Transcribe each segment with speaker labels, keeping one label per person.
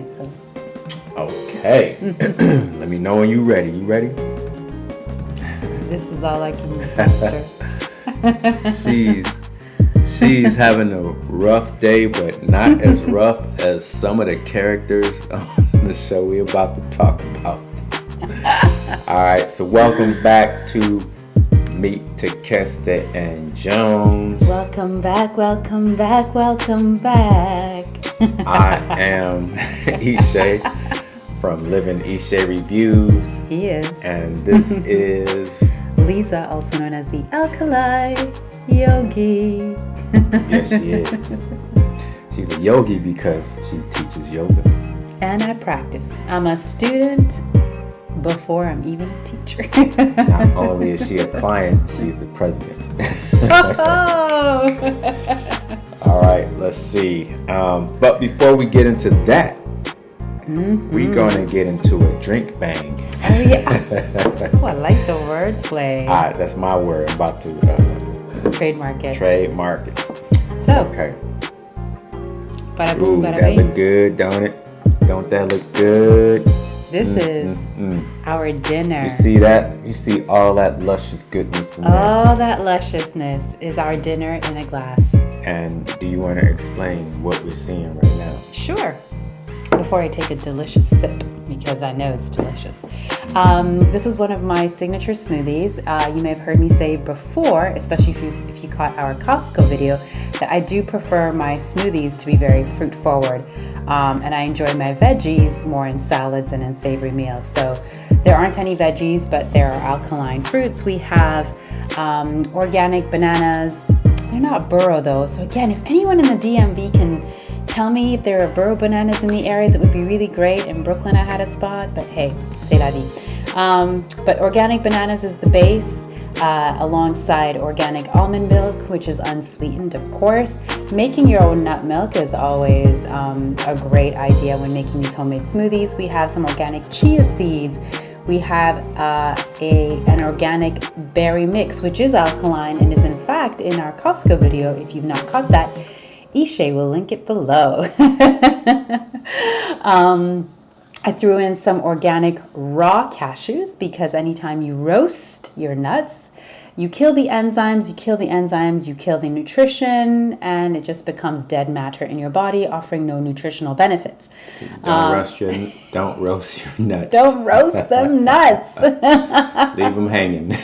Speaker 1: So.
Speaker 2: Okay. Let me know when you're ready. You ready?
Speaker 1: This is all I can muster.
Speaker 2: She's having a rough day, but not as rough as some of the characters on the show we're about to talk about. All right, so welcome back to Meet Takesta and Jones.
Speaker 1: Welcome back, welcome back, welcome back.
Speaker 2: I am Ishé from Livingishe Reviews.
Speaker 1: He is.
Speaker 2: And this is
Speaker 1: Lisa, also known as the Alkali Yogi.
Speaker 2: Yes, she is. She's a yogi because she teaches yoga.
Speaker 1: And I practice. I'm a student before I'm even a teacher.
Speaker 2: Not only is she a client, she's the president.
Speaker 1: Oh!
Speaker 2: All right, let's see. But before we get into that, we're going to get into a drink bang.
Speaker 1: Oh, yeah. Oh, I like the wordplay.
Speaker 2: All right, that's my word. I'm about to
Speaker 1: Trademark it.
Speaker 2: trademark it.
Speaker 1: So,
Speaker 2: Okay.
Speaker 1: bada boom,
Speaker 2: Ooh,
Speaker 1: bada
Speaker 2: that
Speaker 1: bing.
Speaker 2: look good, don't it? Don't that look good?
Speaker 1: This is our dinner.
Speaker 2: You see that? You see all that luscious goodness in there?
Speaker 1: All that lusciousness is our dinner in a glass.
Speaker 2: And do you want to explain what we're seeing right now?
Speaker 1: Sure. Before I take a delicious sip, because I know it's delicious. This is one of my signature smoothies. You may have heard me say before, especially if you caught our Costco video, that I do prefer my smoothies to be very fruit forward. And I enjoy my veggies more in salads and in savory meals. So there aren't any veggies, but there are alkaline fruits. We have organic bananas. They're not burro though. So again, if anyone in the DMV can tell me if there are burro bananas in the areas, it would be really great. In Brooklyn, I had a spot, but hey, c'est la vie. But organic bananas is the base, alongside organic almond milk, which is unsweetened, of course. Making your own nut milk is always a great idea when making these homemade smoothies. We have some organic chia seeds. We have an organic berry mix, which is alkaline and is in fact in our Costco video. If you've not caught that, Ishé will link it below. I threw in some organic raw cashews because anytime you roast your nuts, you kill the enzymes, you kill the nutrition, and it just becomes dead matter in your body, offering no nutritional benefits.
Speaker 2: Don't roast your nuts.
Speaker 1: Don't roast them nuts.
Speaker 2: Leave them hanging.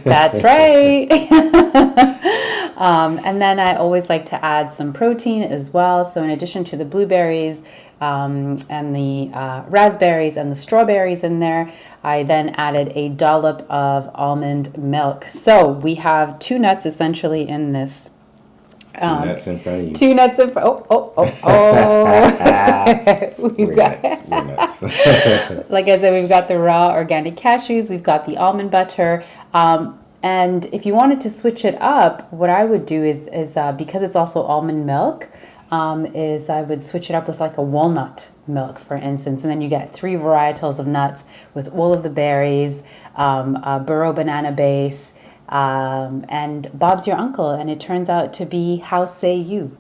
Speaker 1: That's right. And then I always like to add some protein as well. So in addition to the blueberries and the raspberries and the strawberries in there, I then added a dollop of almond milk. So we have two nuts essentially in this.
Speaker 2: Two nuts in front of you.
Speaker 1: Two nuts in front. Oh. We're
Speaker 2: nuts.
Speaker 1: Like I said, we've got the raw organic cashews. We've got the almond butter. And if you wanted to switch it up, what I would do is because it's also almond milk, is I would switch it up with like a walnut milk, for instance. And then you get 3 varietals of nuts with all of the berries, a burro banana base, and Bob's your uncle. And it turns out to be how say you.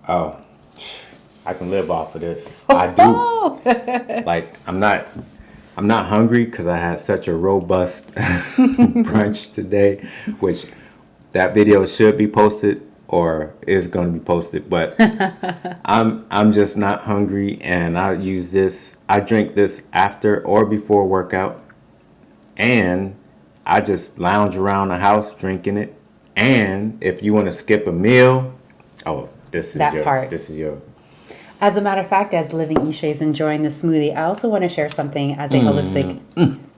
Speaker 2: Oh, I can live off of this. I do. Like, I'm not hungry because I had such a robust brunch today, which that video should be posted or is going to be posted, but I'm just not hungry, and I drink this after or before workout, and I just lounge around the house drinking it. And if you want to skip a meal, this is your
Speaker 1: As a matter of fact, as Living Ishé is enjoying the smoothie, I also want to share something as a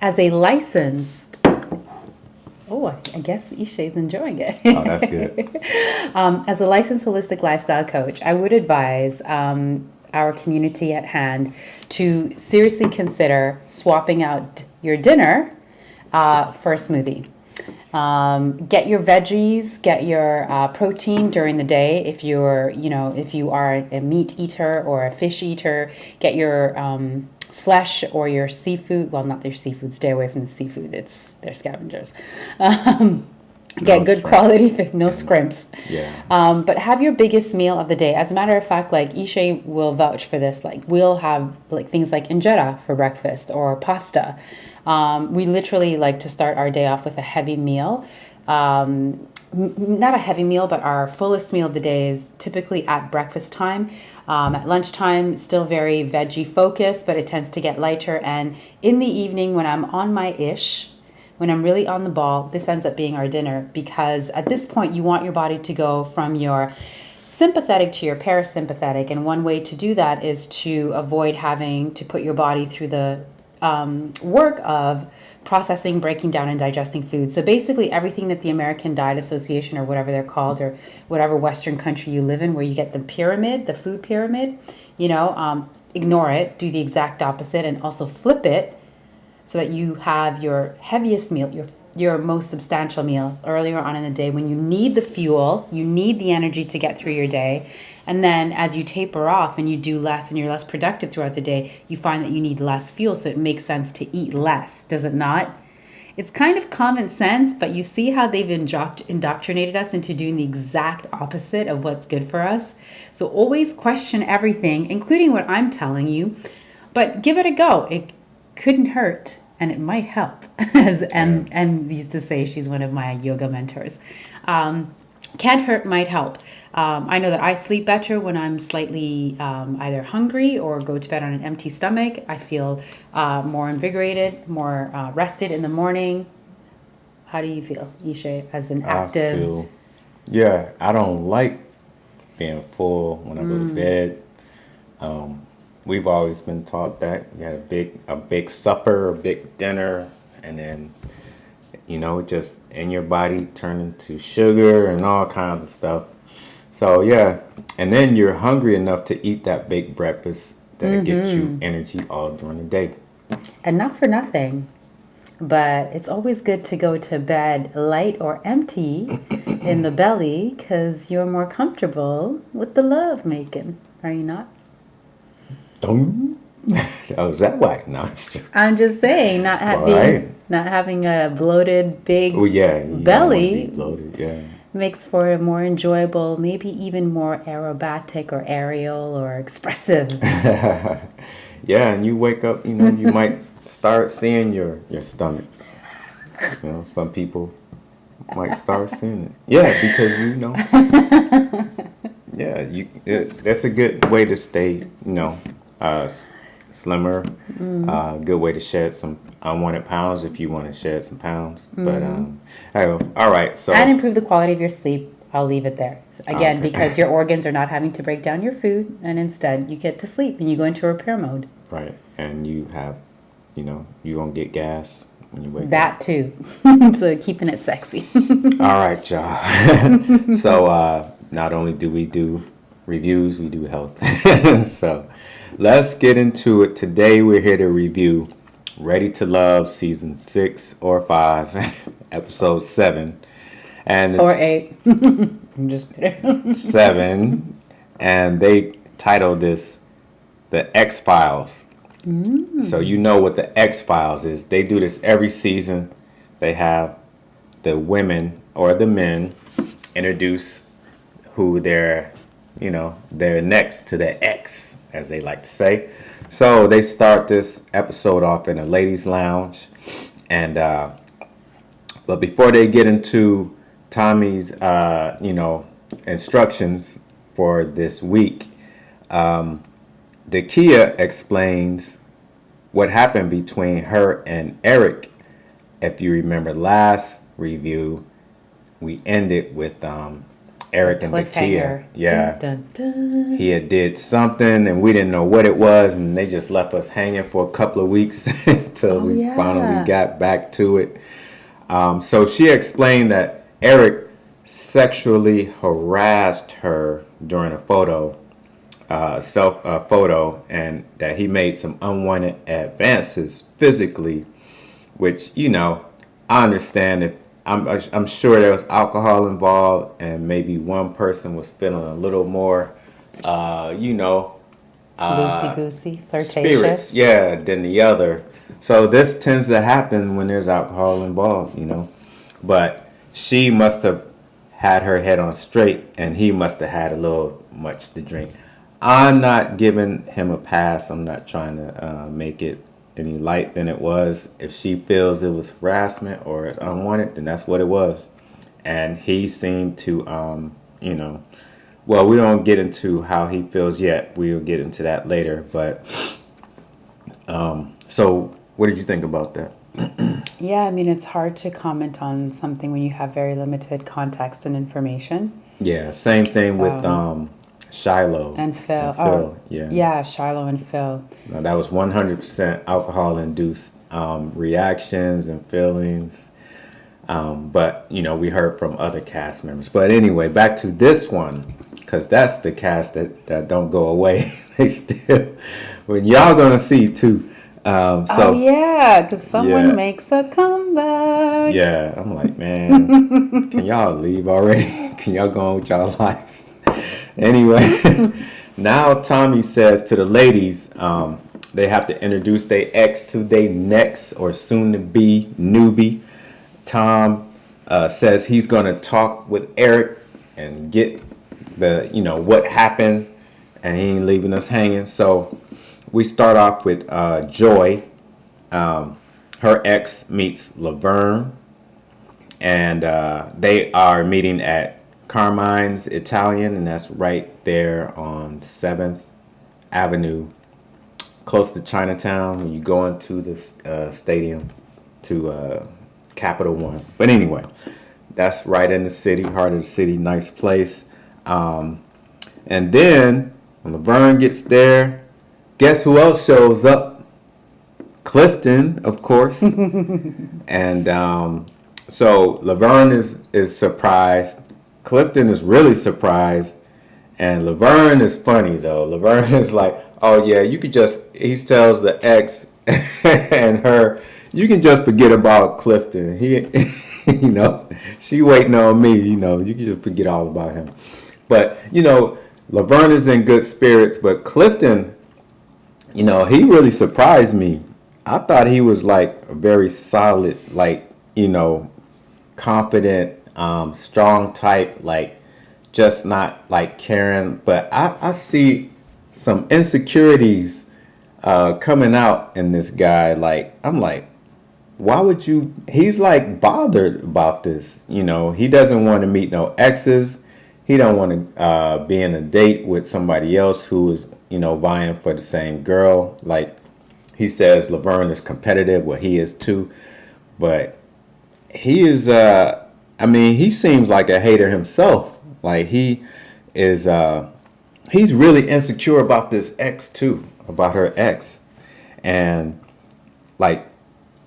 Speaker 1: as a licensed. Oh, I guess Ishé is enjoying it.
Speaker 2: Oh, that's good.
Speaker 1: As a licensed holistic lifestyle coach, I would advise our community at hand to seriously consider swapping out your dinner for a smoothie. Get your veggies, get your protein during the day. If you are a meat eater or a fish eater, get your flesh or your seafood. Well, not their seafood. Stay away from the seafood. They're scavengers. Get good quality food, no scrimps.
Speaker 2: Yeah.
Speaker 1: But have your biggest meal of the day. As a matter of fact, like Ishé will vouch for this. Like we'll have like things like injera for breakfast or pasta. We literally like to start our day off with a heavy meal. Not a heavy meal, but our fullest meal of the day is typically at breakfast time. At lunchtime, still very veggie focused, but it tends to get lighter. And in the evening, when I'm on my ish, when I'm really on the ball, this ends up being our dinner, because at this point you want your body to go from your sympathetic to your parasympathetic. And one way to do that is to avoid having to put your body through the work of processing, breaking down, and digesting food. So basically everything that the American Diet Association, or whatever they're called, or whatever Western country you live in, where you get the pyramid, the food pyramid, ignore it, do the exact opposite, and also flip it so that you have your heaviest meal, your most substantial meal earlier on in the day, when you need the fuel, you need the energy to get through your day. And then as you taper off and you do less and you're less productive throughout the day, you find that you need less fuel. So it makes sense to eat less, does it not? It's kind of common sense, but you see how they've indoctrinated us into doing the exact opposite of what's good for us. So always question everything, including what I'm telling you, but give it a go. It couldn't hurt, and it might help, as M used to say. She's one of my yoga mentors. Can't hurt, might help. I know that I sleep better when I'm slightly either hungry or go to bed on an empty stomach. I feel more invigorated, more rested in the morning. How do you feel, Ishé, as an active?
Speaker 2: I don't like being full when I go to bed. We've always been taught that you had a big supper, a big dinner, and then just in your body turn into sugar and all kinds of stuff. So and then you're hungry enough to eat that big breakfast that it gets you energy all during the day.
Speaker 1: And not for nothing, but it's always good to go to bed light or empty in the belly, because you're more comfortable with the love making. Are you not?
Speaker 2: Oh, is that why? No, it's true.
Speaker 1: I'm just saying, not having a bloated big belly
Speaker 2: bloated,
Speaker 1: makes for a more enjoyable, maybe even more aerobatic or aerial or expressive.
Speaker 2: And you wake up, you might start seeing your stomach. Some people might start seeing it. Because that's a good way to stay, slimmer. Good way to shed some unwanted pounds if you want to shed some pounds. But all right. So
Speaker 1: and improve the quality of your sleep. I'll leave it there again, because your organs are not having to break down your food, and instead you get to sleep and you go into repair mode.
Speaker 2: Right, and you have, you're gonna get gas when you wake up.
Speaker 1: That too. So keeping it sexy.
Speaker 2: All right, y'all. So not only do we do reviews, we do health. So let's get into it. Today we're here to review Ready to Love Season 6 or 5, Episode 7.
Speaker 1: Or 8. I'm just kidding.
Speaker 2: 7. And they titled this The X-Files. So you know what the X-Files is. They do this every season. They have the women or the men introduce who they're next to the X, as they like to say. So they start this episode off in a ladies' lounge, and but before they get into Tommy's instructions for this week, Dakia explains what happened between her and Eric. If you remember last review, we ended with Eric and Dakia. Yeah. Dun, dun, dun. He had did something and we didn't know what it was, and they just left us hanging for a couple of weeks until we finally got back to it. So she explained that Eric sexually harassed her during a photo, and that he made some unwanted advances physically, which, I understand. If I'm sure there was alcohol involved, and maybe one person was feeling a little more,
Speaker 1: loosey-goosey, flirtatious.
Speaker 2: Spirits, than the other. So this tends to happen when there's alcohol involved, But she must have had her head on straight, and he must have had a little much to drink. I'm not giving him a pass. I'm not trying to make it any light than it was. If she feels it was harassment or it's unwanted, then that's what it was. And he seemed to, well, we don't get into how he feels yet. We'll get into that later. But so what did you think about that?
Speaker 1: Yeah, I mean, it's hard to comment on something when you have very limited context and information.
Speaker 2: Yeah, same thing with Shiloh
Speaker 1: And Phil.
Speaker 2: yeah.
Speaker 1: Shiloh and Phil.
Speaker 2: Now, that was 100% alcohol-induced reactions and feelings. But, we heard from other cast members. But anyway, back to this one, because that's the cast that don't go away. They still, when y'all going to see, too.
Speaker 1: Because someone makes a comeback.
Speaker 2: Yeah, I'm like, man, can y'all leave already? Can y'all go on with y'all lives? Anyway, now Tommy says to the ladies, they have to introduce their ex to their next or soon-to-be newbie. Tom says he's going to talk with Eric and get the, what happened, and he ain't leaving us hanging. So we start off with Joy. Her ex meets Laverne, and they are meeting at Carmine's Italian, and that's right there on 7th Avenue, close to Chinatown, when you go into the stadium to Capital One. But anyway, that's right in the city, heart of the city, nice place. And then when Laverne gets there, guess who else shows up? Clifton, of course. And so Laverne is surprised. Clifton is really surprised. And Laverne is funny, though. Laverne is like, oh, yeah, you could just, he tells the ex and her, you can just forget about Clifton. He, she waiting on me, you can just forget all about him. But, Laverne is in good spirits, but Clifton, he really surprised me. I thought he was like a very solid, like, confident, strong type, like just not like caring. But I see some insecurities coming out in this guy. Like, I'm like, why would you? He's like bothered about this. He doesn't want to meet no exes. He don't want to be in a date with somebody else who is, vying for the same girl. Like, he says Laverne is competitive. Well, he is too. But he is, he seems like a hater himself. Like, he is, he's really insecure about this ex too, about her ex. And like,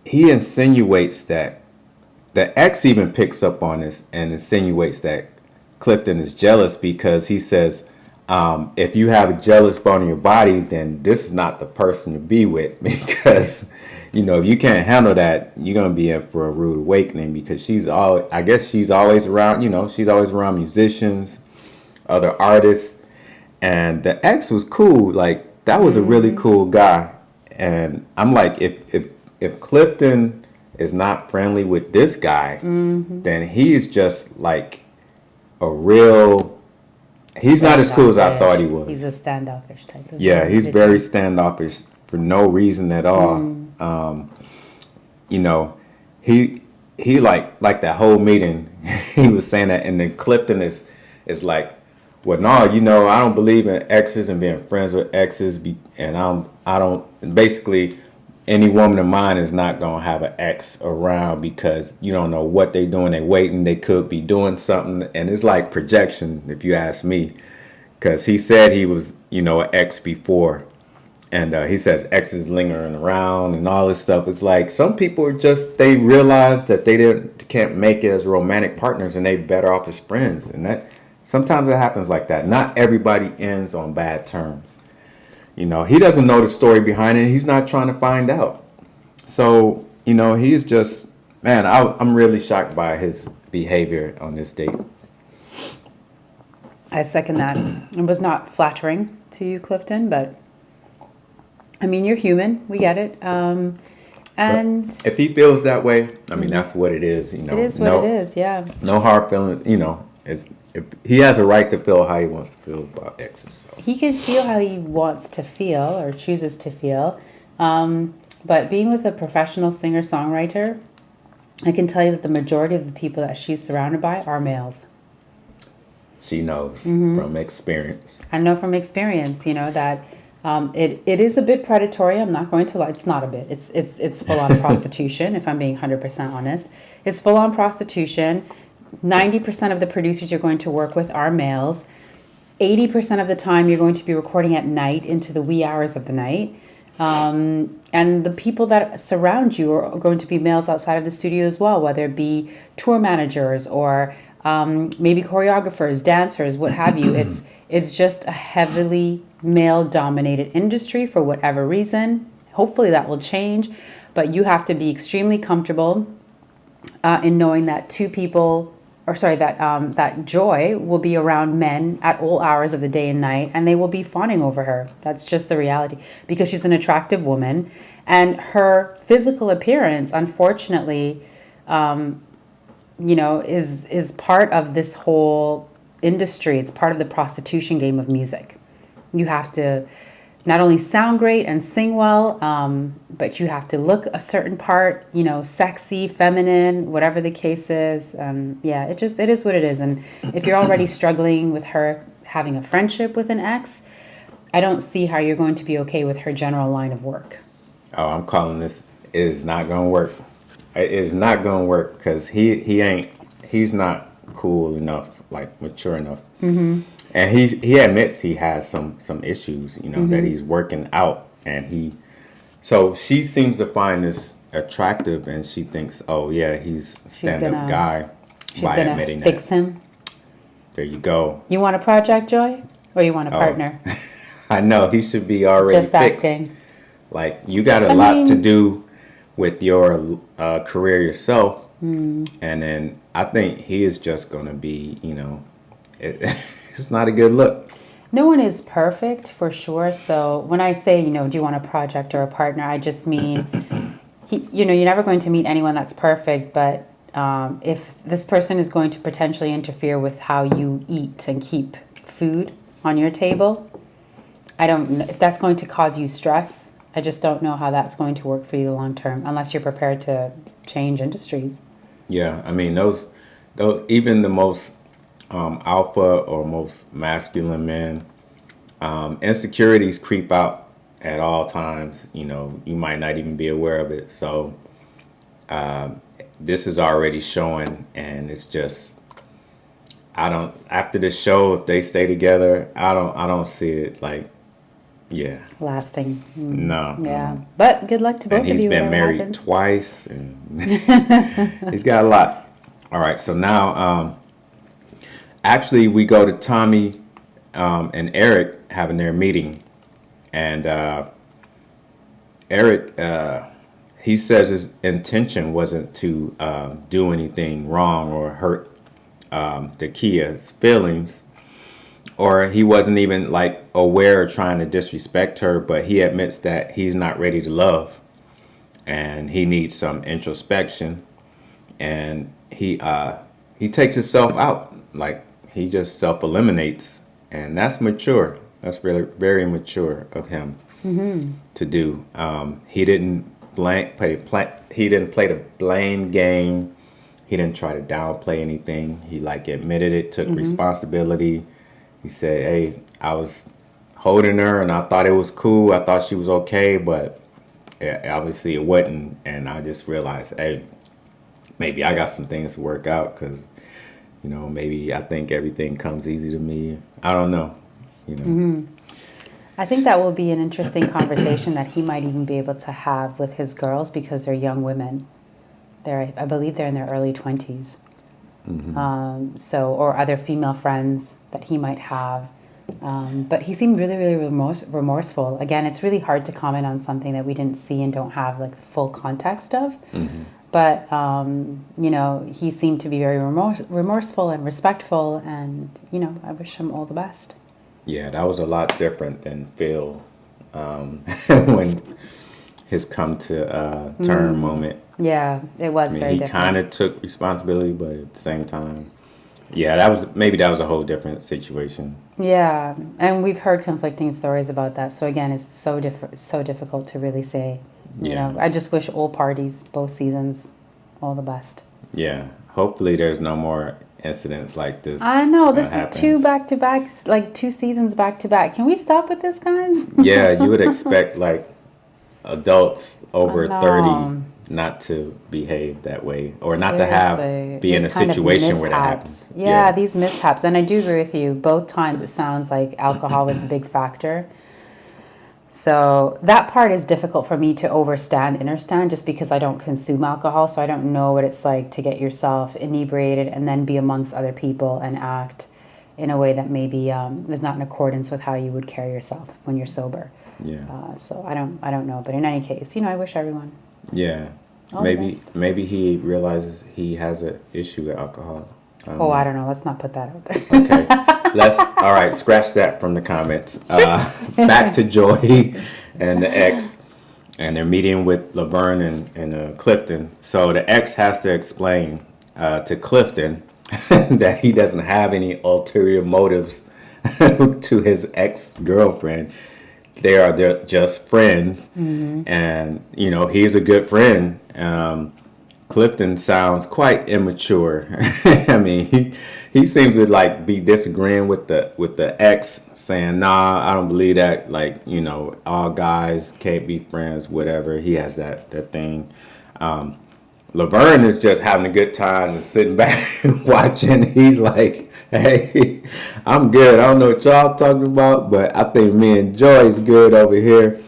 Speaker 2: he insinuates that the ex even picks up on this and insinuates that Clifton is jealous because he says, if you have a jealous bone in your body, then this is not the person to be with, because, if you can't handle that, you're going to be in for a rude awakening, because she's always around, she's always around musicians, other artists. And the ex was cool. Like, that was a really cool guy. And I'm like, if Clifton is not friendly with this guy, then he's just like a real, he's not as cool as I thought he was.
Speaker 1: He's a standoffish type of
Speaker 2: Yeah, he's very standoffish for no reason at all. He like that whole meeting, he was saying that, and then Clifton is like, well, no, I don't believe in exes and being friends with exes, and I don't basically, any woman of mine is not going to have an ex around, because you don't know what they're doing. They're waiting. They could be doing something. And it's like projection, if you ask me, because he said he was, an ex before. And he says exes lingering around and all this stuff. It's like some people are just, they realize that they can't make it as romantic partners, and they better off as friends. And that sometimes it happens like that. Not everybody ends on bad terms. He doesn't know the story behind it. He's not trying to find out. So, he's just, man, I'm really shocked by his behavior on this date.
Speaker 1: I second that. It was not flattering to you, Clifton, but I mean, you're human. We get it. And
Speaker 2: if he feels that way, I mean, that's what it is. You know,
Speaker 1: it is what it is. Yeah.
Speaker 2: No hard feelings. You know, if he has a right to feel how he wants to feel about exes. So.
Speaker 1: He can feel how he wants to feel or chooses to feel. But being with a professional singer-songwriter, I can tell you that the majority of the people that she's surrounded by are males.
Speaker 2: She knows from experience.
Speaker 1: I know from experience, you know, that it is a bit predatory. I'm not going to lie. It's not a bit. It's full-on prostitution, if I'm being 100% honest. It's full-on prostitution. 90% of the producers you're going to work with are males. 80% of the time you're going to be recording at night into the wee hours of the night. And the people that surround you are going to be males outside of the studio as well, whether it be tour managers or maybe choreographers, dancers, what have you. It's just a heavily male-dominated industry for whatever reason. Hopefully that will change, but you have to be extremely comfortable in knowing that that Joy will be around men at all hours of the day and night, and they will be fawning over her. That's just the reality, because she's an attractive woman, and her physical appearance, unfortunately, is part of this whole industry. It's part of the prostitution game of music. You have to not only sound great and sing well, but you have to look a certain part, you know, sexy, feminine, whatever the case is. It is what it is. And if you're already struggling with her having a friendship with an ex, I don't see how you're going to be okay with her general line of work.
Speaker 2: Oh, I'm calling this. It is not going to work. It is not going to work because he's not cool enough, like mature enough. Mm-hmm. And he admits he has some issues, you know, that he's working out. And so she seems to find this attractive, and she thinks, oh yeah, he's a stand-up guy.
Speaker 1: She's gonna fix him.
Speaker 2: There you go.
Speaker 1: You want a project, Joy, or you want a partner?
Speaker 2: I know he should be already
Speaker 1: just
Speaker 2: fixed.
Speaker 1: Asking.
Speaker 2: Like, you got a lot to do with your career yourself, and then I think he is just gonna be, you know. It's not a good look.
Speaker 1: No one is perfect, for sure. So when I say, you know, do you want a project or a partner, I just mean, you're never going to meet anyone that's perfect. But if this person is going to potentially interfere with how you eat and keep food on your table, I don't know if that's going to cause you stress. I just don't know how that's going to work for you long term, unless you're prepared to change industries.
Speaker 2: Yeah, I mean, those even the most alpha or most masculine men, insecurities creep out at all times. You know, you might not even be aware of it. So this is already showing, and it's just, after this show, if they stay together, I don't see it like,
Speaker 1: lasting.
Speaker 2: No.
Speaker 1: Yeah. But good luck to both of you.
Speaker 2: And he's been married twice, and he's got a lot. All right, so now actually, we go to Tommy and Eric having their meeting, and Eric, he says his intention wasn't to do anything wrong or hurt Takia's feelings, or he wasn't even like aware or trying to disrespect her, but he admits that he's not ready to love, and he needs some introspection, and he takes himself out, like. He just self-eliminates, and that's mature. That's really very mature of him to do. He didn't play the blame game. He didn't try to downplay anything. He admitted it, took responsibility. He said, "Hey, I was holding her, and I thought it was cool. I thought she was okay, but obviously it wasn't." And I just realized, hey, maybe I got some things to work out because. You know, maybe I think everything comes easy to me. I don't know. You know.
Speaker 1: I think that will be an interesting conversation that he might even be able to have with his girls, because they're young women. I believe they're in their early 20s. Or other female friends that he might have. But he seemed really, really remorseful. Again, it's really hard to comment on something that we didn't see and don't have the full context of. But, he seemed to be very remorseful and respectful, and, I wish him all the best.
Speaker 2: Yeah, that was a lot different than Phil. When his come to term moment.
Speaker 1: Yeah, it was very
Speaker 2: He
Speaker 1: different.
Speaker 2: kind of took responsibility, but at the same time, yeah, that was a whole different situation.
Speaker 1: Yeah, and we've heard conflicting stories about that. So again, it's so difficult to really say.
Speaker 2: Yeah.
Speaker 1: I just wish all parties, both seasons, all the best.
Speaker 2: Yeah. Hopefully, there's no more incidents like this.
Speaker 1: I know this is
Speaker 2: happens.
Speaker 1: 2 back-to-back, like 2 seasons back-to-back. Can we stop with this, guys?
Speaker 2: Yeah, you would expect like adults over
Speaker 1: I know.
Speaker 2: 30 not to behave that way, or not to
Speaker 1: Seriously,
Speaker 2: be in a
Speaker 1: these kind of
Speaker 2: situation where that
Speaker 1: mishaps.
Speaker 2: happens.
Speaker 1: Yeah, these mishaps. And I do agree with you. Both times it sounds like alcohol was a big factor. So that part is difficult for me to understand, just because I don't consume alcohol. So I don't know what it's like to get yourself inebriated and then be amongst other people and act in a way that maybe is not in accordance with how you would carry yourself when you're sober.
Speaker 2: Yeah.
Speaker 1: So I don't know. But in any case, I wish everyone.
Speaker 2: Yeah.
Speaker 1: All the best.
Speaker 2: Maybe he realizes he has an issue with alcohol.
Speaker 1: I don't know. Let's not put that out there.
Speaker 2: Okay. All right, scratch that from the comments. Back to Joy and the ex, and they're meeting with Laverne and Clifton. So the ex has to explain to Clifton that he doesn't have any ulterior motives to his ex-girlfriend. They're just friends, and he's a good friend. Clifton sounds quite immature. I mean, he seems to like be disagreeing with the ex, saying, "Nah, I don't believe that. Like, all guys can't be friends. Whatever." He has that thing. Laverne is just having a good time and sitting back and watching. He's like, "Hey, I'm good. I don't know what y'all talking about, but I think me and Joy's good over here."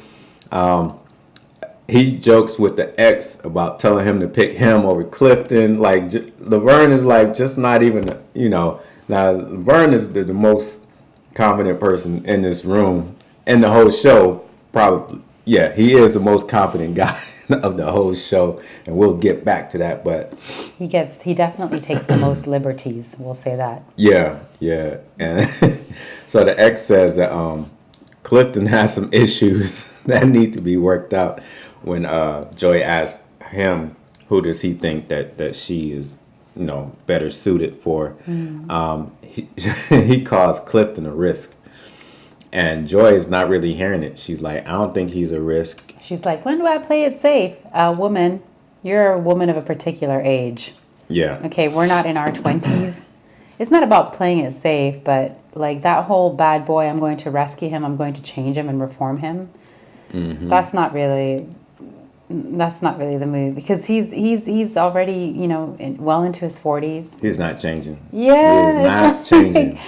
Speaker 2: He jokes with the ex about telling him to pick him over Clifton. Like, Laverne is like just not even, Now, Laverne is the most confident person in this room, in the whole show, probably. Yeah, he is the most confident guy of the whole show, and we'll get back to that. But
Speaker 1: he definitely takes the most liberties. We'll say that.
Speaker 2: Yeah, and so the ex says that Clifton has some issues that need to be worked out. When Joy asks him, who does he think that she is, better suited for, he calls Clifton a risk. And Joy is not really hearing it. She's like, I don't think he's a risk.
Speaker 1: She's like, when do I play it safe? Woman, you're a woman of a particular age.
Speaker 2: Yeah.
Speaker 1: Okay, we're not in our 20s. It's not about playing it safe, but like that whole bad boy, I'm going to rescue him, I'm going to change him and reform him. Mm-hmm. That's not really the move, because he's already, well into his 40s.
Speaker 2: He's not changing.
Speaker 1: Yeah.
Speaker 2: He is not changing.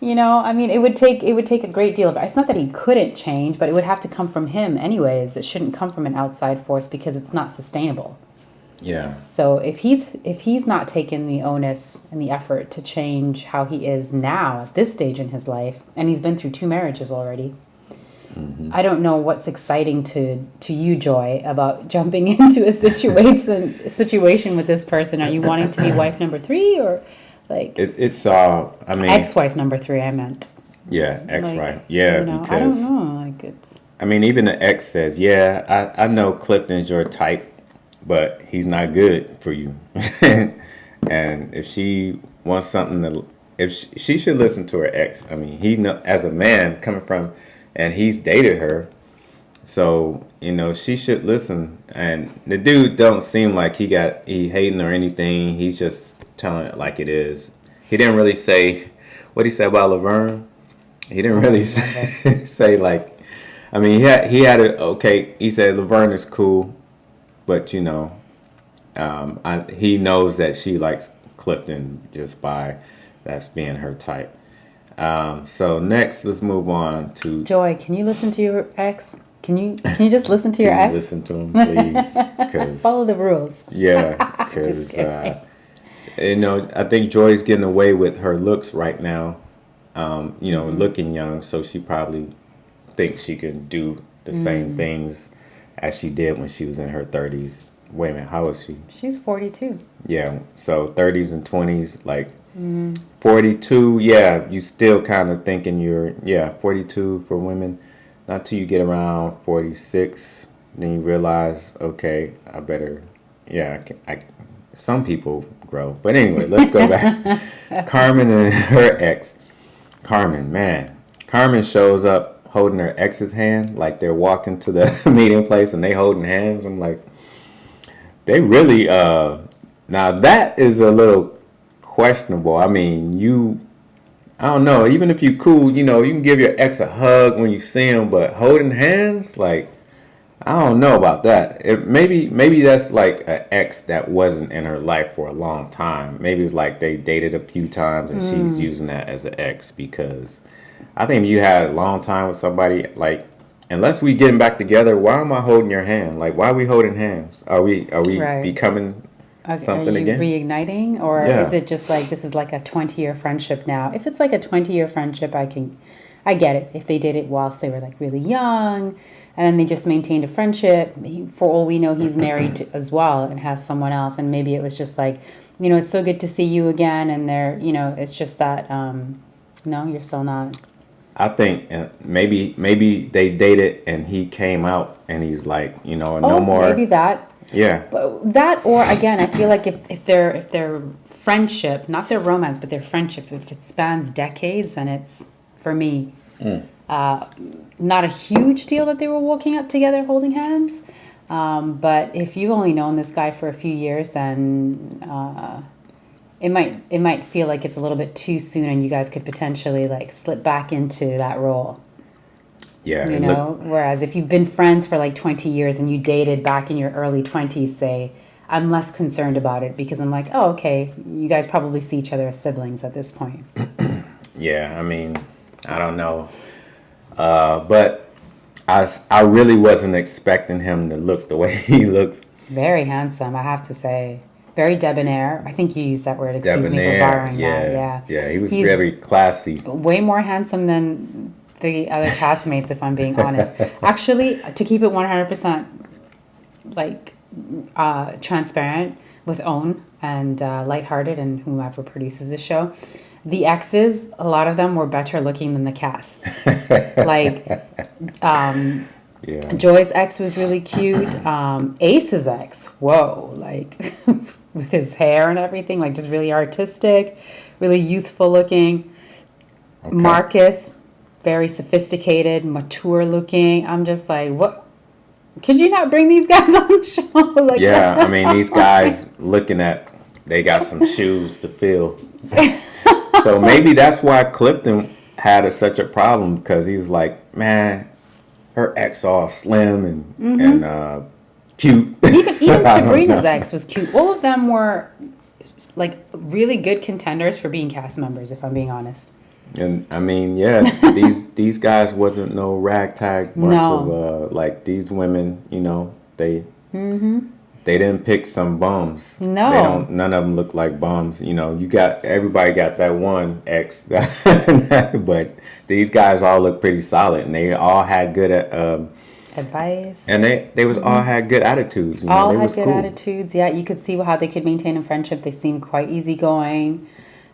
Speaker 1: I mean, it would take a great deal of, it's not that he couldn't change, but it would have to come from him anyways. It shouldn't come from an outside force, because it's not sustainable.
Speaker 2: Yeah.
Speaker 1: So if he's not taking the onus and the effort to change how he is now at this stage in his life, and he's been through 2 marriages already, I don't know what's exciting to you, Joy, about jumping into a situation with this person. Are you wanting to be wife number 3, or like
Speaker 2: I mean,
Speaker 1: ex-wife number 3? I meant.
Speaker 2: Yeah, ex-wife. Yeah, because
Speaker 1: I don't know. Like it's.
Speaker 2: I mean, even the ex says, "Yeah, I know Clifton's your type, but he's not good for you." And if she wants something she should listen to her ex. I mean, as a man coming from. And he's dated her, so she should listen. And the dude don't seem like he hating or anything. He's just telling it like it is. He didn't really say what he said about Laverne. He didn't really say like. I mean, he had it okay. He said Laverne is cool, but he knows that she likes Clifton just by that's being her type. So next, let's move on to
Speaker 1: Joy. Can you listen to your ex? Can you just listen to your ex?
Speaker 2: Listen to him, please.
Speaker 1: Follow the rules.
Speaker 2: Yeah, because I think Joy's getting away with her looks right now. Looking young, so she probably thinks she can do the same things as she did when she was in her 30s. Wait a minute, how is she?
Speaker 1: She's 42.
Speaker 2: Yeah, so 30s and 20s, like. 42, yeah, you still kind of thinking 42 for women, not till you get around 46, Then you realize, okay, I better, yeah, some people grow. But anyway, let's go back. Carmen and her ex. Carmen, man. Carmen shows up holding her ex's hand, like they're walking to the meeting place and they holding hands. I'm like, they really, now that is a little questionable. I mean, I don't know, even if you cool, you know, you can give your ex a hug when you see him, but holding hands, like, I don't know about that. Maybe that's like an ex that wasn't in her life for a long time. Maybe it's like they dated a few times and she's using that as an ex, because I think if you had a long time with somebody, like, unless we getting back together, why am I holding your hand? Like, why are we holding hands? Are we
Speaker 1: Right.
Speaker 2: becoming something
Speaker 1: Are you
Speaker 2: again?
Speaker 1: reigniting, or
Speaker 2: Yeah.
Speaker 1: is it just like this is like a 20-year friendship now? If it's like a 20-year friendship, I get it. If they did it whilst they were like really young, and then they just maintained a friendship, for all we know, he's married as well and has someone else, and maybe it was just like, you know, it's so good to see you again, and they're, you know, it's just that, no, you're still not.
Speaker 2: I think maybe they dated and he came out and he's like, you know, no more.
Speaker 1: Maybe that.
Speaker 2: Yeah.
Speaker 1: But that, or again, I feel like if their friendship, not their romance, but their friendship, if it spans decades, then it's, for me, not a huge deal that they were walking up together holding hands. But if you've only known this guy for a few years, then it might feel like it's a little bit too soon, and you guys could potentially like slip back into that role.
Speaker 2: Yeah.
Speaker 1: You know, whereas if you've been friends for like 20 years and you dated back in your early 20s, say, I'm less concerned about it, because I'm like, oh, okay, you guys probably see each other as siblings at this point.
Speaker 2: Yeah, I mean, I don't know. But I really wasn't expecting him to look the way he looked.
Speaker 1: Very handsome, I have to say. Very debonair. I think you used that word. Excuse me for borrowing that. Yeah.
Speaker 2: Yeah, he was
Speaker 1: He's
Speaker 2: very classy.
Speaker 1: way more handsome than the other castmates, if I'm being honest. Actually, to keep it 100% like transparent with Own and Lighthearted and whomever produces the show, the exes, a lot of them were better looking than the cast. Like,
Speaker 2: Yeah.
Speaker 1: Joy's ex was really cute. Ace's ex, whoa, like with his hair and everything, like just really artistic, really youthful looking.
Speaker 2: Okay.
Speaker 1: Marcus, very sophisticated, mature looking. I'm just like, what? Could you not bring these guys on the show? Like,
Speaker 2: Yeah, I mean, these guys they got some shoes to fill. So maybe that's why Clifton had such a problem, because he was like, man, her ex all slim and cute.
Speaker 1: even Sabrina's ex was cute. All of them were like really good contenders for being cast members, if I'm being honest.
Speaker 2: And I mean, yeah, these guys wasn't no ragtag bunch of like these women, you know, they didn't pick some bums.
Speaker 1: No.
Speaker 2: None of them look like bums. You know, everybody got that one ex, but these guys all look pretty solid, and they all had good
Speaker 1: Advice.
Speaker 2: and they was all had good attitudes. You know,
Speaker 1: All
Speaker 2: they
Speaker 1: had
Speaker 2: was
Speaker 1: good
Speaker 2: cool.
Speaker 1: attitudes. Yeah, you could see how they could maintain a friendship. They seemed quite easygoing.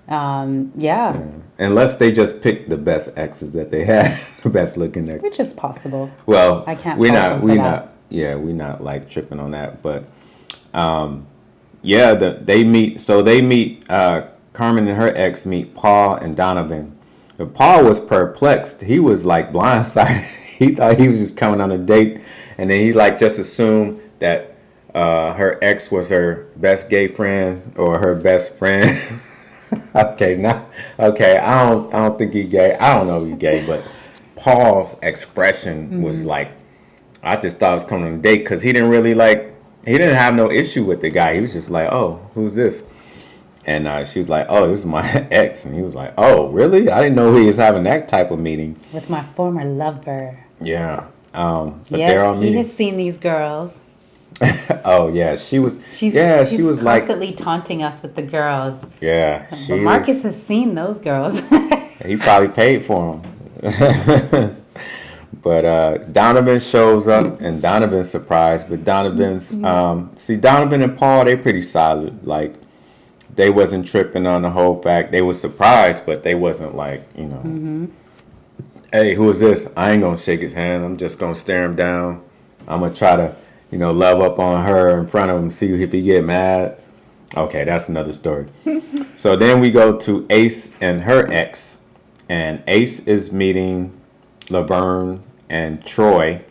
Speaker 1: Yeah,
Speaker 2: Unless they just picked the best exes that they had, the best looking ex.
Speaker 1: which is possible.
Speaker 2: Well,
Speaker 1: I can't
Speaker 2: we're
Speaker 1: fault them for that.
Speaker 2: we're not like tripping on that, but yeah, they meet. So they meet. Carmen and her ex meet Paul and Donovan. But Paul was perplexed. He was like blindsided. He thought he was just coming on a date, and then he like just assumed that her ex was her best gay friend or her best friend. Okay, I don't think he's gay. I don't know if he's gay, but Paul's expression was like, I just thought it was coming on a date, because he didn't have no issue with the guy. He was just like, oh, who's this? And she was like, oh, this is my ex. And he was like, oh, really? I didn't know he was having that type of meeting.
Speaker 1: With my former lover.
Speaker 2: Yeah. But
Speaker 1: Yes,
Speaker 2: they're all
Speaker 1: he
Speaker 2: meeting.
Speaker 1: has seen these girls.
Speaker 2: Oh, yeah. She was
Speaker 1: She's
Speaker 2: like,
Speaker 1: constantly taunting us with the girls.
Speaker 2: yeah.
Speaker 1: But Marcus has seen those girls.
Speaker 2: He probably paid for them. But Donovan shows up, and Donovan's surprised. But Donovan's Donovan and Paul, they pretty solid. Like, they wasn't tripping on the whole fact. They was surprised, but they wasn't like, you know, hey, who is this? I ain't gonna shake his hand. I'm just gonna stare him down. I'm gonna try to, love up on her in front of him, see if he get mad. Okay, that's another story. So then we go to Ace and her ex, and Ace is meeting Laverne and Troy,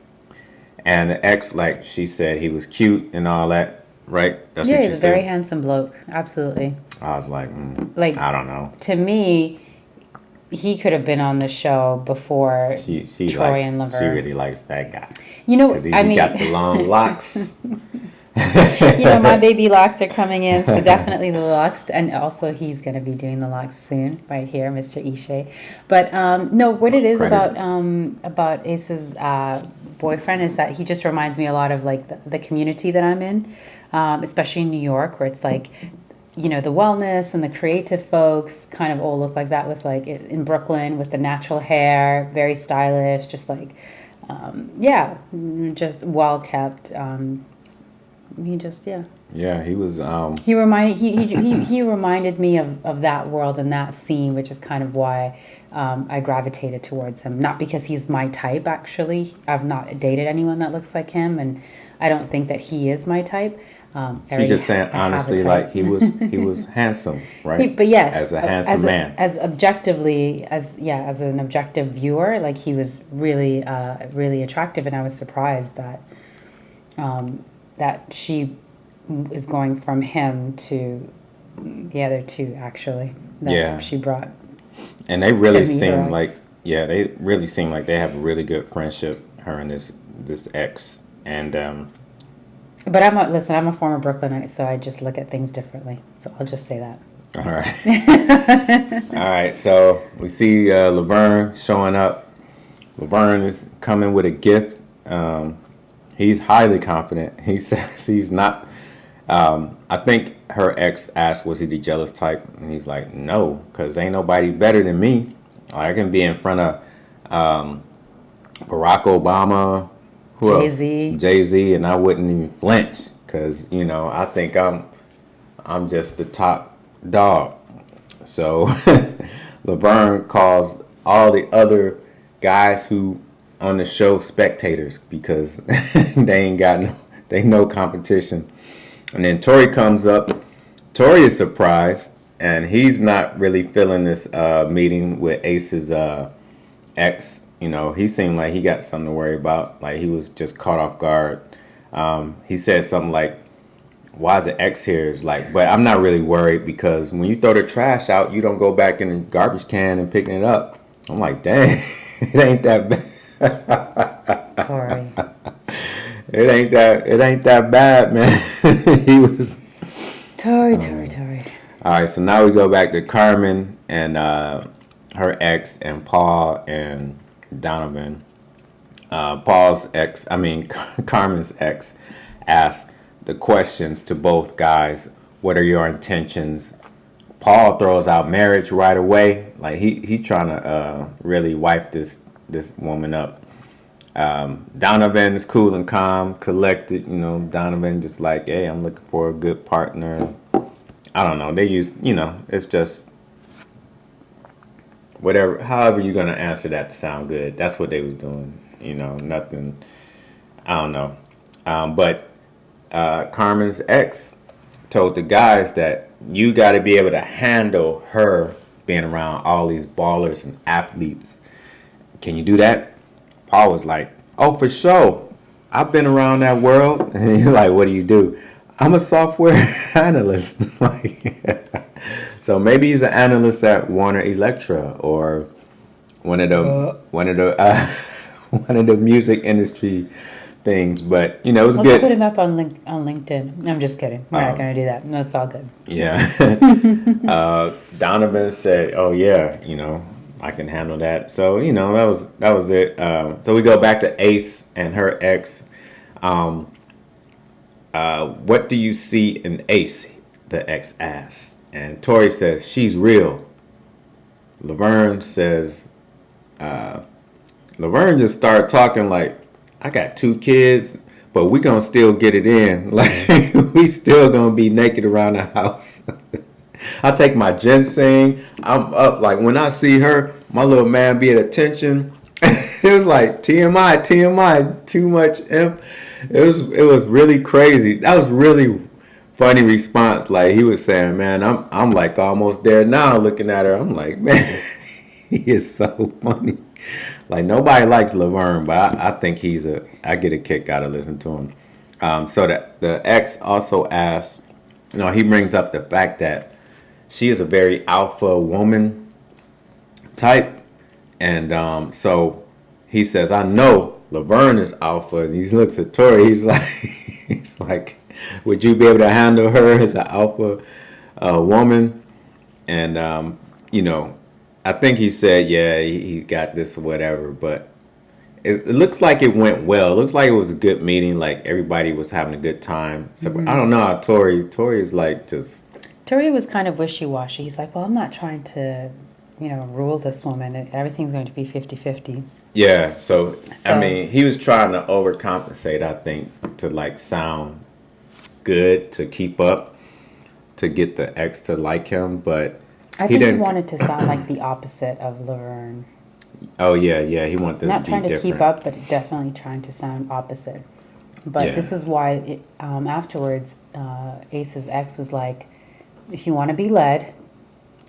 Speaker 2: and the ex, like she said, he was cute and all that, right? That's
Speaker 1: Yeah,
Speaker 2: what
Speaker 1: he's
Speaker 2: you
Speaker 1: a
Speaker 2: said.
Speaker 1: very handsome bloke. Absolutely.
Speaker 2: I was like,
Speaker 1: Like,
Speaker 2: I don't know.
Speaker 1: To me, he could have been on the show before
Speaker 2: She
Speaker 1: Troy
Speaker 2: likes,
Speaker 1: and Laverne.
Speaker 2: she really likes that guy.
Speaker 1: You know,
Speaker 2: 'Cause he
Speaker 1: I mean,
Speaker 2: got the long locks.
Speaker 1: my baby locks are coming in, so definitely the locks, and also he's going to be doing the locks soon, right here, Mr. Ishé. But no, what it is about Ace's boyfriend is that he just reminds me a lot of like the community that I'm in, especially in New York, where it's like, the wellness and the creative folks kind of all look like that, with like in Brooklyn with the natural hair, very stylish, just like, just well kept.
Speaker 2: Yeah, he was.
Speaker 1: He reminded me of that world and that scene, which is kind of why I gravitated towards him. Not because he's my type, actually. I've not dated anyone that looks like him, and I don't think that he is my type.
Speaker 2: She's just saying honestly, like he was handsome, right?
Speaker 1: But yes,
Speaker 2: as a handsome man,
Speaker 1: as an objective viewer, like he was really really attractive, and I was surprised that that she is going from him to the other two, actually. That she brought.
Speaker 2: And they really seem like they really seem like they have a really good friendship, her and this ex. And
Speaker 1: but I'm a former Brooklynite, so I just look at things differently. So I'll just say that.
Speaker 2: All right. All right. So we see Laverne showing up. Laverne is coming with a gift. He's highly confident. He says he's not. I think her ex asked, was he the jealous type? And he's like, no, because ain't nobody better than me. I can be in front of Barack Obama, Jay-Z, and I wouldn't even flinch because, I think I'm just the top dog. So Laverne calls all the other guys who on the show spectators because they ain't no competition. And then Tori comes up. Tori is surprised, and he's not really feeling this meeting with Ace's ex. He seemed like he got something to worry about. Like he was just caught off guard. He said something like, why is the ex here? It's like, but I'm not really worried because when you throw the trash out, you don't go back in the garbage can and picking it up. I'm like, dang, it ain't that bad.
Speaker 1: Tori.
Speaker 2: It ain't that bad, man. He was
Speaker 1: Tori.
Speaker 2: All right, so now we go back to Carmen and her ex and Paul and Donovan. Carmen's ex asked the questions to both guys. What are your intentions? Paul throws out marriage right away. Like he trying to really wife this woman up. Donovan is cool and calm, collected. Donovan just like, hey, I'm looking for a good partner. I don't know. They use, it's just whatever. However you're gonna answer that to sound good. That's what they was doing. Nothing. I don't know. But Carmen's ex told the guys that you got to be able to handle her being around all these ballers and athletes. Can you do that? Paul was like, oh, for sure. I've been around that world. And he's like, what do you do? I'm a software analyst. So maybe he's an analyst at Warner Electra or one of the music industry things. But it was good.
Speaker 1: Let's put him up on LinkedIn. I'm just kidding. We're not going to do that. No, it's all good.
Speaker 2: Yeah. Donovan said, oh yeah, I can handle that. So, that was it. So we go back to Ace and her ex. What do you see in Ace? The ex asks. And Tori says, she's real. Laverne says, Laverne just started talking like, I got 2 kids, but we gonna still get it in. Like, we still gonna be naked around the house. I take my ginseng. I'm up. Like, when I see her, my little man be at attention. It was like, TMI, too much imp. it was really crazy. That was really funny response. Like he was saying, man, I'm like almost there now looking at her. I'm like, man, he is so funny. Like nobody likes Laverne, but I think I get a kick out of listening to him. So that the ex also asked, he brings up the fact that she is a very alpha woman type. And so he says, I know Laverne is alpha. And he looks at Tori. He's like, would you be able to handle her as an alpha woman? And, I think he said, yeah, he got this or whatever. But it looks like it went well. It looks like it was a good meeting. Like everybody was having a good time. So I don't know how Tori is like just.
Speaker 1: Tori was kind of wishy-washy. He's like, well, I'm not trying to, rule this woman. Everything's going to be 50-50.
Speaker 2: Yeah, so, I mean, he was trying to overcompensate, I think, to, like, sound good, to keep up, to get the ex to like him, but
Speaker 1: I think he wanted to sound like the opposite of Laverne.
Speaker 2: Oh, yeah, he wanted to
Speaker 1: Not
Speaker 2: be
Speaker 1: trying to
Speaker 2: different.
Speaker 1: keep up, but definitely trying to sound opposite. But this is why, afterwards, Ace's ex was like, if you want to be led,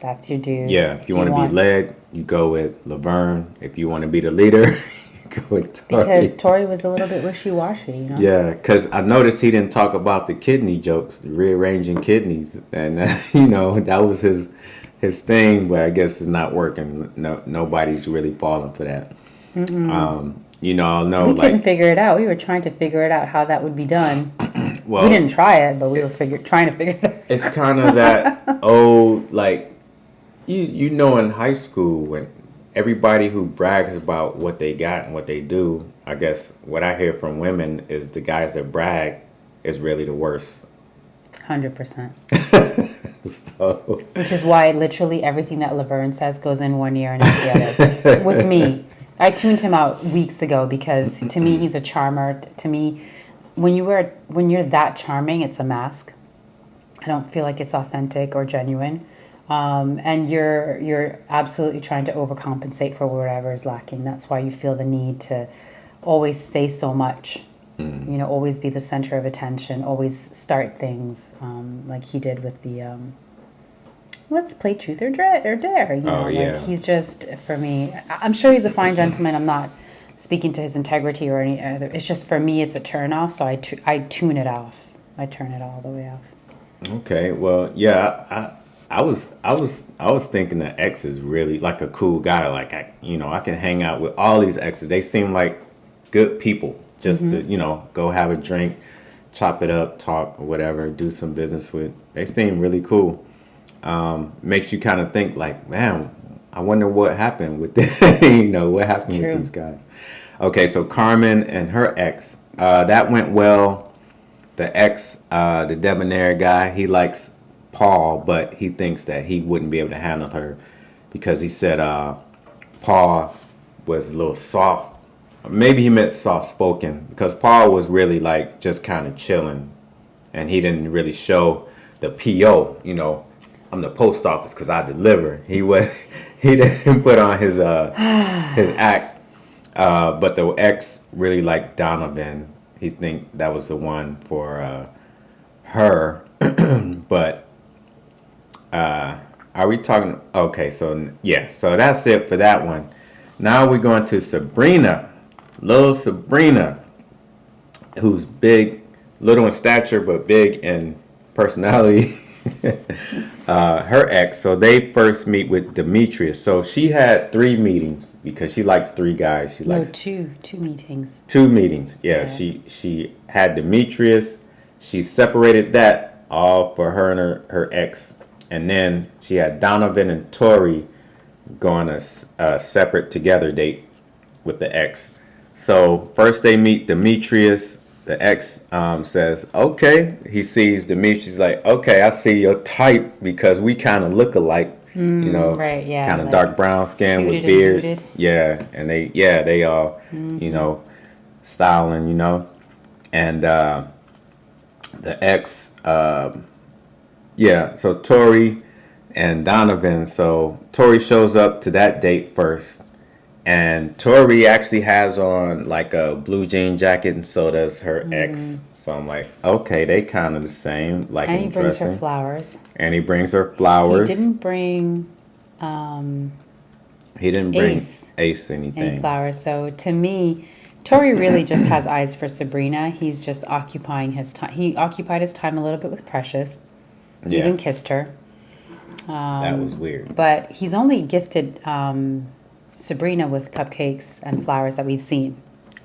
Speaker 1: that's your dude.
Speaker 2: Yeah, if you want to be led, you go with Laverne. If you want to be the leader, you go with Tori.
Speaker 1: Because Tori was a little bit wishy-washy,
Speaker 2: Yeah, because I noticed he didn't talk about the kidney jokes, the rearranging kidneys. And, that was his thing, but I guess it's not working. Nobody's really falling for that. We
Speaker 1: couldn't figure it out. We were trying to figure it out how that would be done.
Speaker 2: Well,
Speaker 1: we didn't try it, but we were trying to figure it out.
Speaker 2: It's kind of that old, like, in high school when everybody who brags about what they got and what they do, I guess what I hear from women is the guys that brag is really the worst.
Speaker 1: 100%.
Speaker 2: So.
Speaker 1: Which is why literally everything that Laverne says goes in one ear and out the other. With me. I tuned him out weeks ago because to me he's a charmer. To me, when you're that charming, it's a mask. I don't feel like it's authentic or genuine. And you're absolutely trying to overcompensate for whatever is lacking. That's why you feel the need to always say so much. Always be the center of attention. Always start things like he did with the let's play truth or dare. Like he's just, for me, I'm sure he's a fine gentleman. I'm not speaking to his integrity or any other. It's just, for me, it's a turn off. So I tune it off. I turn it all the way off.
Speaker 2: Okay, well, yeah, I was thinking the ex is really like a cool guy. Like I can hang out with all these exes. They seem like good people. Just to go have a drink, chop it up, talk or whatever, do some business with. They seem really cool. Makes you kind of think like, man, I wonder what happened with this. What happened with these guys. Okay, so Carmen and her ex, that went well. The ex, the debonair guy, he likes Paul, but he thinks that he wouldn't be able to handle her because he said Paul was a little soft. Maybe he meant soft spoken because Paul was really like just kind of chilling, and he didn't really show the PO. I'm the post office because I deliver. He didn't put on his act, but the ex really liked Donovan. He think that was the one for her, but are we talking? Okay, so that's it for that one. Now we're going to Sabrina, little Sabrina, who's big, little in stature but big in personality. Her ex, so they first meet with Demetrius. So she had 3 meetings because she likes 3 guys. She likes
Speaker 1: two meetings.
Speaker 2: 2 meetings. Yeah. She had Demetrius. She separated that all for her and her ex, and then she had Donovan and Tori going a separate together date with the ex. So first they meet Demetrius. The ex says, okay. He sees Demetrius like, okay, I see your type because we kind of look alike,
Speaker 1: right, yeah,
Speaker 2: kind of
Speaker 1: like
Speaker 2: dark brown skin with beards. Yeah, and they all, styling, and the ex, so Tori and Donovan. So Tori shows up to that date first, And Tori actually has on like a blue jean jacket, and so does her ex. So I'm like, okay, they kind of the same, like
Speaker 1: And he
Speaker 2: in
Speaker 1: brings her
Speaker 2: dressing.
Speaker 1: flowers.
Speaker 2: And he brings her flowers.
Speaker 1: He didn't bring
Speaker 2: He didn't bring Ace anything.
Speaker 1: any flowers. So to me, Tori really just has eyes for Sabrina. He's just occupying his time. He occupied his time a little bit with Precious.
Speaker 2: Yeah.
Speaker 1: Even kissed her.
Speaker 2: That was weird.
Speaker 1: But he's only gifted Sabrina with cupcakes and flowers that we've seen.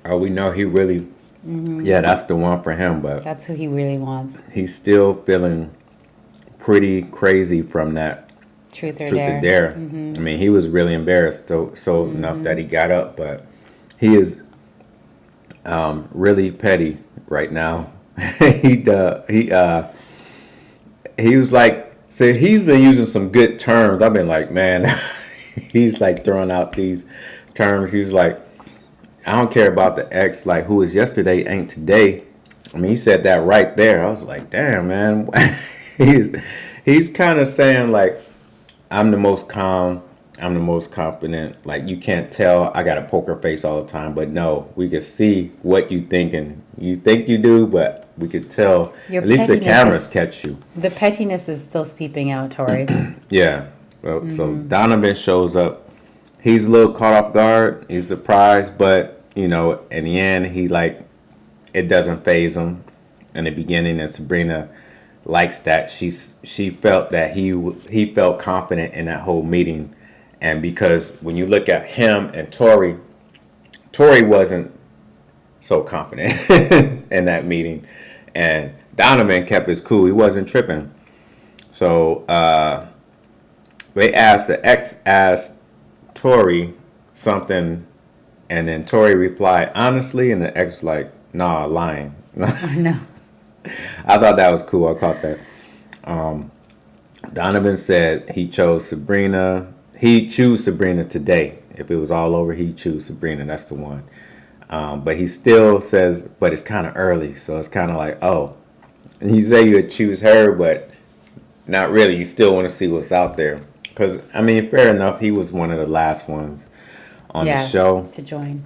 Speaker 2: Oh, we know he really, yeah, that's the one for him, but
Speaker 1: That's who he really wants.
Speaker 2: he's still feeling pretty crazy from that
Speaker 1: Truth or
Speaker 2: Truth or
Speaker 1: Dare.
Speaker 2: Dare. I mean, he was really embarrassed, so enough that he got up, but he is really petty right now. he was like, so he's been using some good terms. I've been like, man, he's like throwing out these terms. He's like, I don't care about the ex, like who was yesterday ain't today. I mean, he said that right there. I was like, damn, man. he's kind of saying like, I'm the most calm, I'm the most confident. Like, you can't tell I got a poker face all the time, but no, we can see what you thinking. You think you do, but we could tell.
Speaker 1: Your
Speaker 2: at least the
Speaker 1: pettiness
Speaker 2: cameras
Speaker 1: is-
Speaker 2: catch you.
Speaker 1: The pettiness is still seeping out, Tori.
Speaker 2: Yeah. Well, so Donovan shows up. He's a little caught off guard. He's surprised, but you know, in the end, he like it doesn't faze him. In the beginning, and Sabrina likes that. She felt that he felt confident in that whole meeting, and because when you look at him and Tori wasn't so confident in that meeting, and Donovan kept his cool. He wasn't tripping. So the ex asked Tori something, and then Tori replied honestly, and the ex was like, nah, lying.
Speaker 1: I know.
Speaker 2: I thought that was cool. I caught that. Donovan said he chose Sabrina. He'd choose Sabrina today. If it was all over, he'd choose Sabrina. That's the one. But he still says, but it's kind of early. So it's kind of like, oh. And you say you would choose her, but not really. You still want to see what's out there. Because, I mean, fair enough. He was one of the last ones on the show
Speaker 1: to join.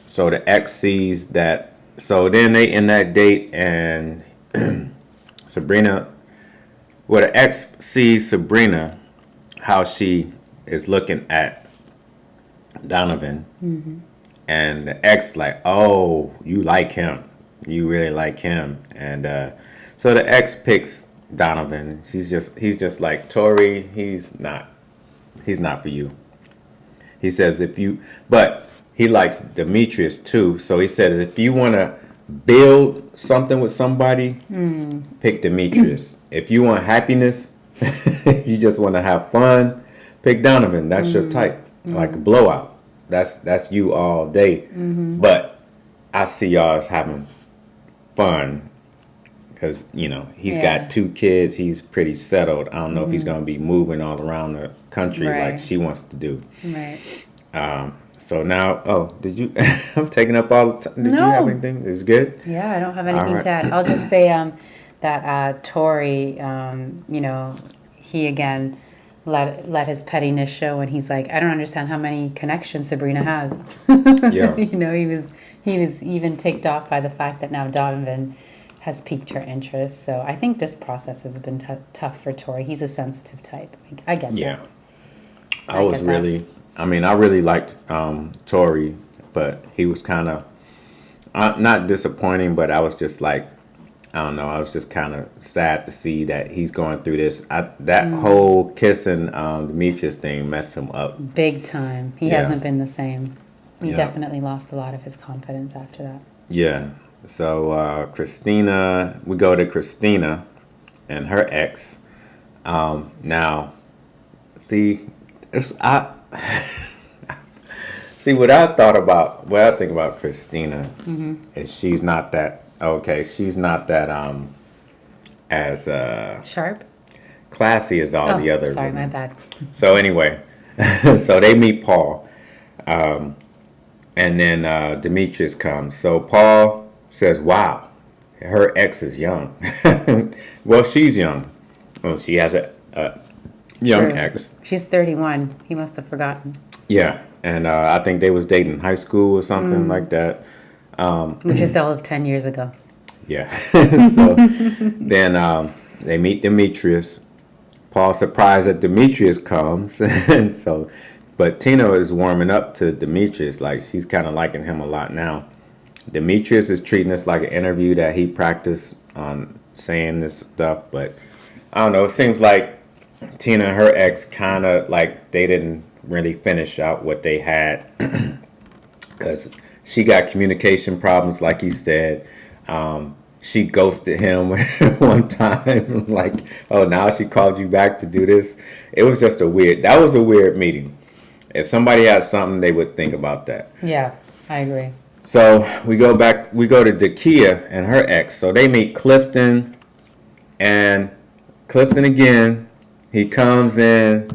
Speaker 2: So the ex sees that. So then they end that date, and Sabrina, well, the ex sees Sabrina, how she is looking at Donovan. And the ex like, oh, you like him. You really like him. And so the ex picks Donovan. He's just like, Tori, he's not for you. He says but he likes Demetrius too. So he says, if you want to build something with somebody, pick Demetrius. If you want happiness, you just want to have fun, pick Donovan. That's your type. Like a blowout. That's you all day. But I see y'all as having fun because, you know, he's got 2 kids. He's pretty settled. I don't know if he's going to be moving all around the country like she wants to do.
Speaker 1: Right.
Speaker 2: So now, did you? I'm taking up all the time. Did you have anything? Is good?
Speaker 1: Yeah, I don't have anything to add. I'll just say that Tori, you know, he again let his pettiness show, and he's like, I don't understand how many connections Sabrina has.
Speaker 2: Yeah.
Speaker 1: You know, he was even ticked off by the fact that now Donovan has piqued her interest. So I think this process has been tough for Tori. He's a sensitive type. I get that.
Speaker 2: Yeah. I really liked Tori, but he was kind of not disappointing, but I was just like, I don't know, I was just kind of sad to see that he's going through this. That whole kissing Demetrius thing messed him up.
Speaker 1: Big time. He hasn't been the same. He definitely lost a lot of his confidence after that. Yeah.
Speaker 2: So Christina, we go to Christina and her ex. Now, see, see what I think about Christina is she's not that she's not that as
Speaker 1: Sharp,
Speaker 2: classy as all the other
Speaker 1: sorry,
Speaker 2: women.
Speaker 1: my bad.
Speaker 2: So anyway, so they meet Paul, and then Demetrius comes. So Paul says, wow, her ex is young. Well, she's young. Well, she has a young ex.
Speaker 1: She's 31. He must have forgotten.
Speaker 2: Yeah, and I think they was dating in high school or something like that.
Speaker 1: Which is all of 10 years ago.
Speaker 2: Yeah. So then they meet Demetrius. Paul's surprised that Demetrius comes, and so, but Tina is warming up to Demetrius. Like she's kind of liking him a lot now. Demetrius is treating this like an interview that he practiced on saying this stuff, but I don't know. It seems like Tina and her ex kind of like they didn't really finish out what they had because she got communication problems, like you said. She ghosted him one time, like, oh, now she called you back to do this. It was just that was a weird meeting. If somebody had something, they would think about that.
Speaker 1: Yeah, I agree.
Speaker 2: So we go to Dakia and her ex. So they meet Clifton, and Clifton again. He comes in,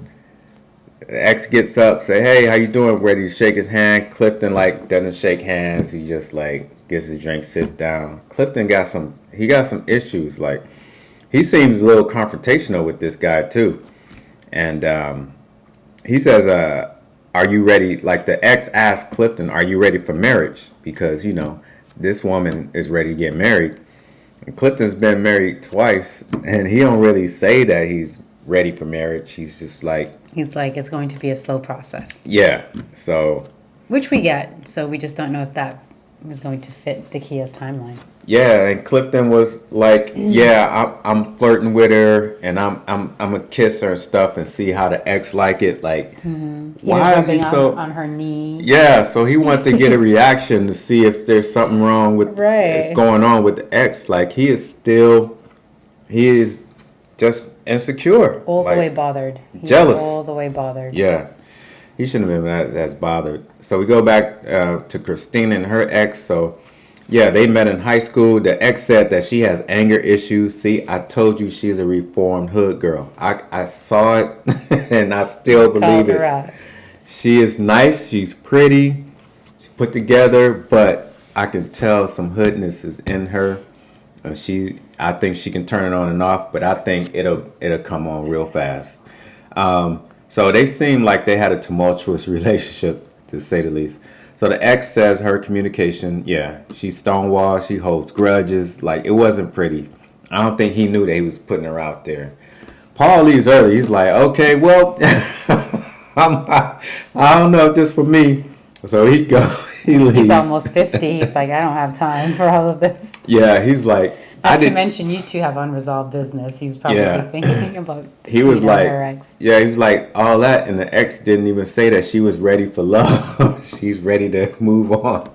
Speaker 2: the ex gets up, say, hey, how you doing? Ready to shake his hand. Clifton, like, doesn't shake hands. He just, like, gets his drink, sits down. Clifton got some issues. Like, he seems a little confrontational with this guy, too. And he says, are you ready? Like, the ex asked Clifton, are you ready for marriage? Because, this woman is ready to get married. And Clifton's been married twice, and he don't really say that he's ready for marriage. He's just like...
Speaker 1: He's like, it's going to be a slow process.
Speaker 2: Yeah, so...
Speaker 1: Which we get, so we just don't know if that is going to fit Dakia's timeline.
Speaker 2: Yeah, and Clifton was like, yeah, I'm flirting with her, and I'm gonna kiss her and stuff and see how the ex like it. Like, why is he so...
Speaker 1: on her knee.
Speaker 2: Yeah, so he wanted to get a reaction to see if there's something wrong with going on with the ex. Like, he is just insecure.
Speaker 1: All the way bothered. He's
Speaker 2: jealous.
Speaker 1: All the way bothered.
Speaker 2: Yeah. He shouldn't have been as bothered. So we go back to Christina and her ex. So, yeah, they met in high school. The ex said that she has anger issues. See, I told you she's a reformed hood girl. I saw it, and I still believe it.
Speaker 1: Out.
Speaker 2: She is nice. She's pretty. She's put together, but I can tell some hoodness is in her. I think she can turn it on and off, but I think it'll come on real fast. So they seem like they had a tumultuous relationship, to say the least. So the ex says her communication, she's stonewalled, she holds grudges, like it wasn't pretty. I don't think he knew that he was putting her out there. Paul leaves early. He's like, okay, well, I don't know if this for me. So he leaves.
Speaker 1: He's almost 50. He's like, I don't have time for all of this.
Speaker 2: Yeah, he's like...
Speaker 1: Not to mention, you two have unresolved business. He's probably thinking about
Speaker 2: he was like,
Speaker 1: her ex.
Speaker 2: Yeah, he was like, all that, and the ex didn't even say that she was ready for love. She's ready to move on.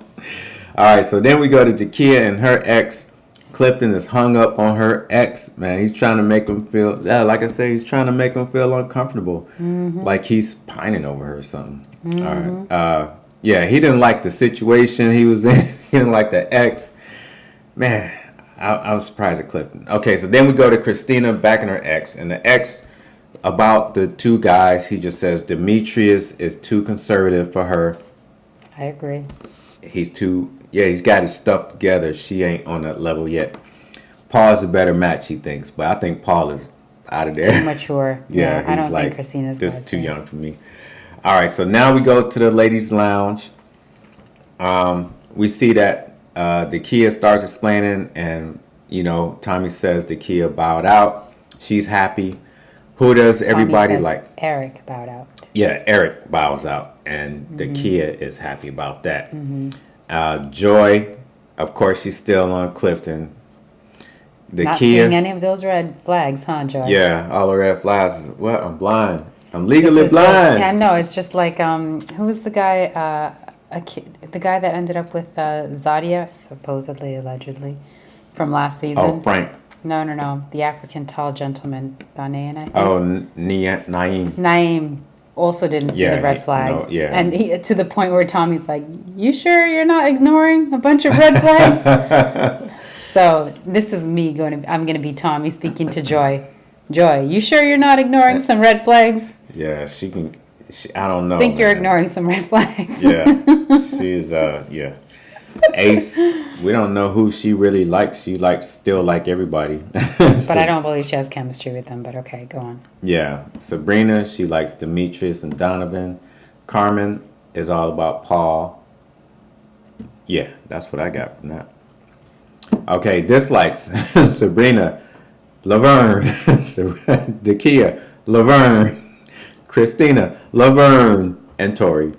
Speaker 2: All right, so then we go to Dakia and her ex. Clifton is hung up on her ex, man. He's trying to make him feel, like I say, he's trying to make him feel uncomfortable. Mm-hmm. Like he's pining over her or something. Mm-hmm. All right. He didn't like the situation he was in. He didn't like the ex. Man, I'm surprised at Clifton. Okay, so then we go to Christina back in her ex. And the ex, about the two guys, he just says Demetrius is too conservative for her.
Speaker 1: I agree.
Speaker 2: He's got his stuff together. She ain't on that level yet. Paul's a better match, he thinks. But I think Paul is out of there.
Speaker 1: Too mature.
Speaker 2: Yeah,
Speaker 1: I don't think Christina's
Speaker 2: this is too young for me. All right, so now we go to the ladies' lounge. We see that Dakia starts explaining, and Tommy says Dakia bowed out. She's happy. Who does everybody
Speaker 1: says
Speaker 2: like?
Speaker 1: Eric bowed out.
Speaker 2: Yeah, Eric bows out, and Dakia is happy about that. Joy, of course, she's still on Clifton.
Speaker 1: Not seeing any of those red flags, huh, Joy?
Speaker 2: Yeah, all the red flags. Well, I'm blind. I'm legally blind.
Speaker 1: Yeah, no, it's just like who was the guy? The guy that ended up with Zadia, supposedly, allegedly, from last season.
Speaker 2: Oh, Frank.
Speaker 1: No. The African tall gentleman, Ghanaian, I think.
Speaker 2: Oh, Naeem.
Speaker 1: Naeem also didn't see the red flags.
Speaker 2: No,
Speaker 1: and he, to the point where Tommy's like, you sure you're not ignoring a bunch of red flags? So this is me I'm going to be Tommy speaking to Joy. Joy, you sure you're not ignoring some red flags?
Speaker 2: Yeah, I don't know.
Speaker 1: I think you're ignoring some red flags.
Speaker 2: Yeah, she's Ace. We don't know who she really likes. She still like everybody.
Speaker 1: But I don't believe she has chemistry with them. But okay, go on.
Speaker 2: Yeah, Sabrina. She likes Demetrius and Donovan. Carmen is all about Paul. Yeah, that's what I got from that. Okay, dislikes. Sabrina, Laverne, Dakia, Laverne, Christina, Laverne, and Tori.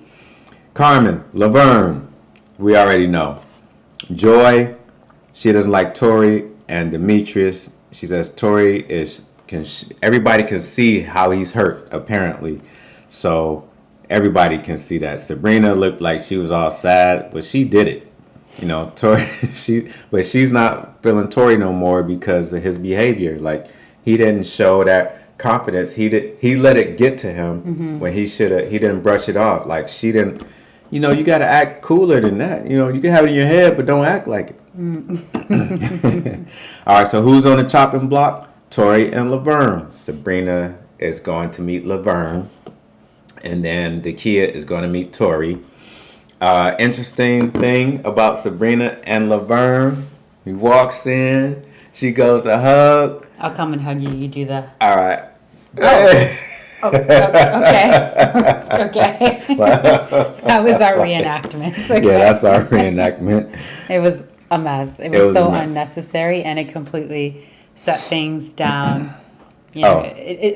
Speaker 2: Carmen, Laverne, we already know. Joy, she doesn't like Tori, and Demetrius, she says Tori everybody can see how he's hurt, apparently. So everybody can see that. Sabrina looked like she was all sad, but she did it. You know, Tori, but she's not feeling Tori no more because of his behavior. Like, he didn't show that confidence. He let it get to him when he didn't brush it off. Like, she didn't, you know, you got to act cooler than that. You know, you can have it in your head, but don't act like it. All right, so who's on the chopping block? Tori and Laverne. Sabrina is going to meet Laverne, and then Dakia is going to meet Tori. Interesting thing about Sabrina and Laverne. He walks in, she goes to hug.
Speaker 1: I'll come and hug you. You do the.
Speaker 2: All right.
Speaker 1: Oh, okay. Okay. That was our reenactment. Okay.
Speaker 2: Yeah, that's our reenactment.
Speaker 1: It was a mess. It was so unnecessary, and it completely set things down. You know,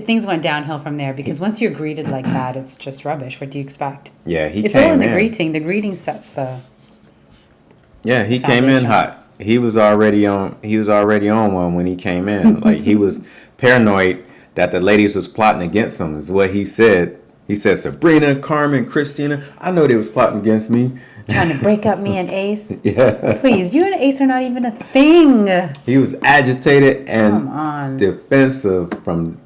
Speaker 1: things went downhill from there because once you're greeted like that, it's just rubbish. What do you expect?
Speaker 2: Yeah,
Speaker 1: it's all in the greeting. The greeting sets the.
Speaker 2: Yeah, he came in hot. He was already on. He was already on one when he came in. Like, he was paranoid that the ladies was plotting against him. Is what he said. He said, Sabrina, Carmen, Christina, I know they was plotting against me.
Speaker 1: Trying to break up me and Ace.
Speaker 2: Yeah.
Speaker 1: Please, you and Ace are not even a thing.
Speaker 2: He was agitated and defensive from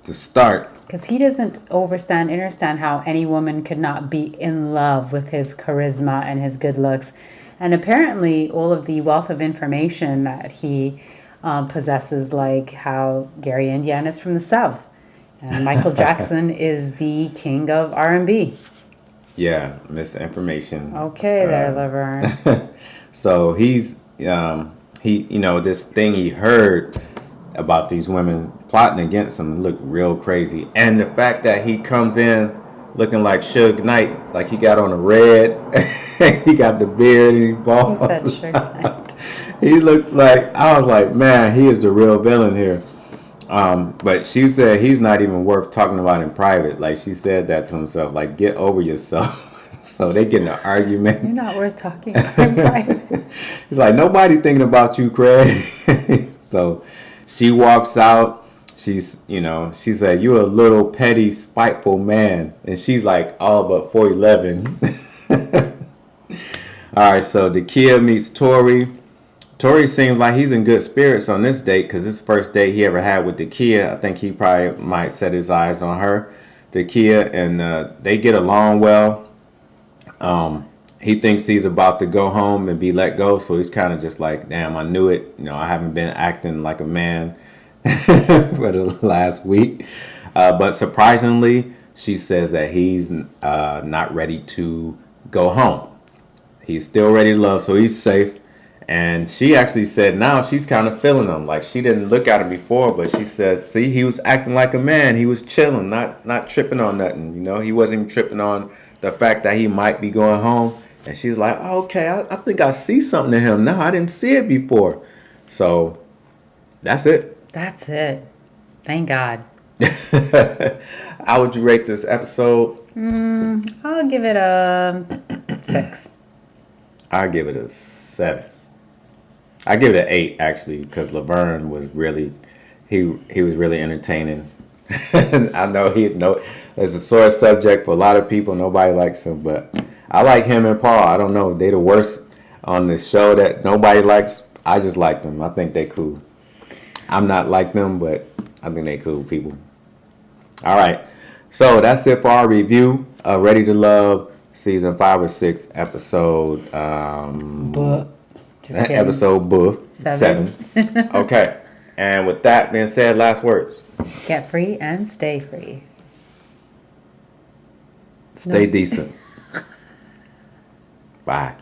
Speaker 2: the start.
Speaker 1: Because he doesn't understand how any woman could not be in love with his charisma and his good looks. And apparently all of the wealth of information that he possesses, like how Gary Indiana is from the South. And Michael Jackson is the king of R&B.
Speaker 2: Yeah, misinformation.
Speaker 1: Okay, there, Laverne.
Speaker 2: So he's this thing he heard about these women plotting against him looked real crazy, and the fact that he comes in looking like Suge Knight, like he got on a red, he got the beard and he bald.
Speaker 1: He said Suge Knight.
Speaker 2: He looked like, I was like, man, he is the real villain here. But she said he's not even worth talking about in private. Like, she said that to himself, like, get over yourself. So they get in an argument.
Speaker 1: You're not worth talking about in private.
Speaker 2: He's like, nobody thinking about you, Craig. So she walks out. She said, you're a little petty, spiteful man. And she's like all but 4'11". All right, so the kid meets Tori. Tori seems like he's in good spirits on this date because this first date he ever had with the Kia. I think he probably might set his eyes on her, the Kia, and they get along well. He thinks he's about to go home and be let go, so he's kind of just like, damn, I knew it. You know, I haven't been acting like a man for the last week. But surprisingly, she says that he's not ready to go home. He's still ready to love, so he's safe. And she actually said now she's kind of feeling him. Like, she didn't look at him before, but she says, see, he was acting like a man. He was chilling, not tripping on nothing. You know, he wasn't even tripping on the fact that he might be going home. And she's like, oh, okay, I think I see something in him now. I didn't see it before. So that's it.
Speaker 1: That's it. Thank God.
Speaker 2: How would you rate this episode?
Speaker 1: I'll give it a 6.
Speaker 2: I'll give it a 7. I give it an 8 actually, because Laverne was really, he was really entertaining. I know it's a sore subject for a lot of people. Nobody likes him, but I like him and Paul. I don't know, they the worst on this show that nobody likes. I just like them. I think they cool. I'm not like them, but I think they cool people. All right, so that's it for our review of Ready to Love season 5 or 6 episode. Episode 7. Okay. And with that being said, last words.
Speaker 1: Get free and stay free.
Speaker 2: Stay decent. Bye.